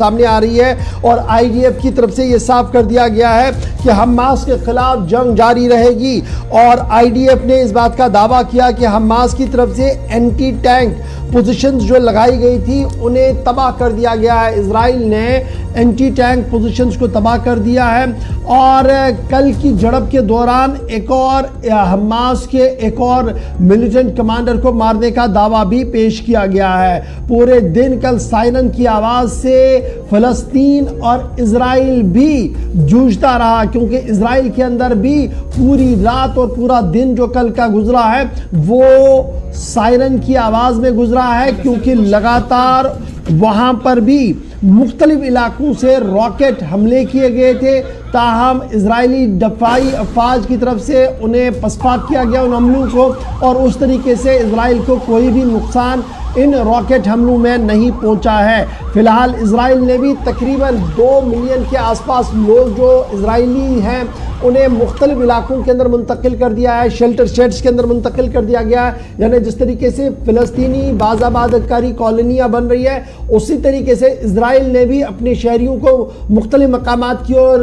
سامنے آ رہی ہے اور آئی ڈی ایف کی طرف سے یہ صاف کر دیا گیا ہے کہ حماس کے خلاف جنگ جاری رہے گی اور آئی ڈی ایف نے اس بات کا دعویٰ کیا کہ حماس کی طرف سے اینٹی ٹینک پوزیشنز جو لگائی گئی تھی انہیں تباہ کر دیا گیا ہے۔ اسرائیل نے اینٹی ٹینک پوزیشنز کو تباہ کر دیا ہے اور کل کی جھڑپ کے دوران حماس کے ایک اور ملیٹنٹ کمانڈر کو مارنے کا دعویٰ بھی پیش کیا گیا ہے۔ پورے دن کل سائرن کی آواز سے فلسطین اور اسرائیل بھی جوجھتا رہا، کیونکہ اسرائیل کے اندر بھی پوری رات اور پورا دن جو کل کا گزرا ہے وہ سائرن کی آواز میں گزرا ہے، کیونکہ لگاتار وہاں پر بھی مختلف علاقوں سے راکٹ حملے کیے گئے تھے، تاہم اسرائیلی دفاعی افواج کی طرف سے انہیں پسپا کیا گیا ان حملوں کو، اور اس طریقے سے اسرائیل کو کوئی بھی نقصان ان راکٹ حملوں میں نہیں پہنچا ہے۔ فی الحال اسرائیل نے بھی تقریباً 2 ملین کے آس پاس لوگ جو اسرائیلی ہیں انہیں مختلف علاقوں کے اندر منتقل کر دیا ہے، شیلٹر شیڈز کے اندر منتقل کر دیا گیا ہے۔ یعنی جس طریقے سے فلسطینی باز آباد کاری کالونیاں بن رہی ہے، اسی طریقے سے اسرائیل نے بھی اپنے شہریوں کو مختلف مقامات کی اور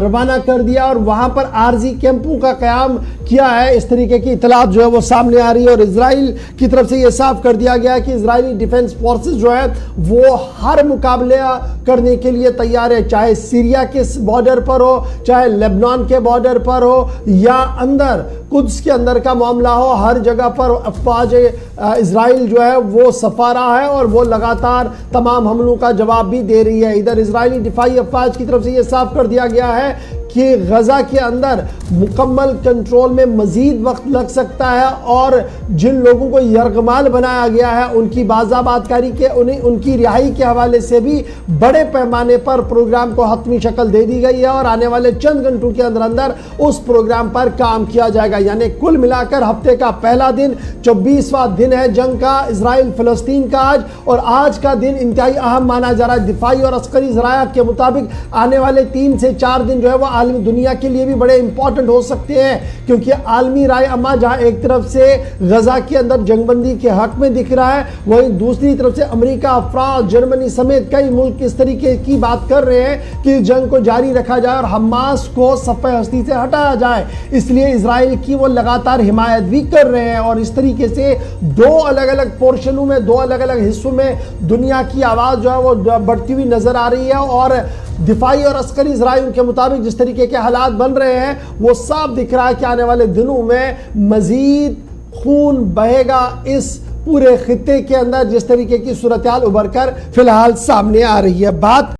روانہ کر دیا اور وہاں پر عارضی کیمپوں کا قیام کیا ہے۔ اس طریقے کی اطلاعات جو ہے وہ سامنے آ رہی ہے اور اسرائیل کی طرف سے یہ صاف کر دیا گیا ہے کہ اسرائیلی ڈیفنس فورسز جو ہے وہ ہر مقابلہ کرنے کے لیے تیار ہے، چاہے سیریا کے بارڈر پر ہو، چاہے لبنان کے بارڈر پر ہو، یا اندر قدس کے اندر کا معاملہ ہو، ہر جگہ پر افواج اسرائیل جو ہے وہ سفارہ ہے اور وہ لگاتار تمام حملوں کا جواب بھی دے رہی ہے۔ ادھر اسرائیلی دفاعی افواج کی طرف سے یہ صاف کر دیا گیا ہے کہ غزہ کے اندر مکمل کنٹرول میں مزید وقت لگ سکتا ہے اور جن لوگوں کو یرغمال بنایا گیا ہے ان کی بازآباد کاری کے ان کی رہائی کے حوالے سے بھی بڑے پیمانے پر پروگرام کو حتمی شکل دے دی گئی ہے اور آنے والے چند گھنٹوں کے اندر اندر اس پروگرام پر کام کیا جائے گا۔ یعنی کل ملا کر ہفتے کا پہلا دن 24واں دن ہے جنگ کا، اسرائیل فلسطین کا آج، اور آج کا دن انتہائی اہم مانا جا رہا ہے۔ دفاعی اور عسکری ذرائع کے مطابق آنے والے 3 سے 4 دن جو ہے وہ عالمی دنیا کے لیے بھی بڑے امپورٹنٹ ہو سکتے ہیں، کیونکہ عالمی رائے عامہ جہاں ایک طرف سے غزہ کے اندر جنگ بندی کے حق میں دکھ رہا ہے، وہیں دوسری طرف سے امریکہ، فرانس، جرمنی سمیت کئی ملک اس طریقے کی بات کر رہے ہیں کہ جنگ کو جاری رکھا جائے اور حماس کو صفحہ ہستی سے ہٹایا جائے۔ اس لیے اسرائیل کی وہ لگاتار حمایت بھی کر رہے ہیں اور اس طریقے سے 2 الگ الگ پورشنوں میں، 2 الگ الگ حصوں میں دنیا کی آواز جو ہے وہ بڑھتی ہوئی نظر آ رہی ہے، اور دفاعی اور عسکری ذرائع کے مطابق جس طریقے کے حالات بن رہے ہیں وہ صاف دکھ رہا ہے کہ آنے والے دنوں میں مزید خون بہے گا اس پورے خطے کے اندر، جس طریقے کی صورتحال ابھر کر فی الحال سامنے آ رہی ہے۔ بات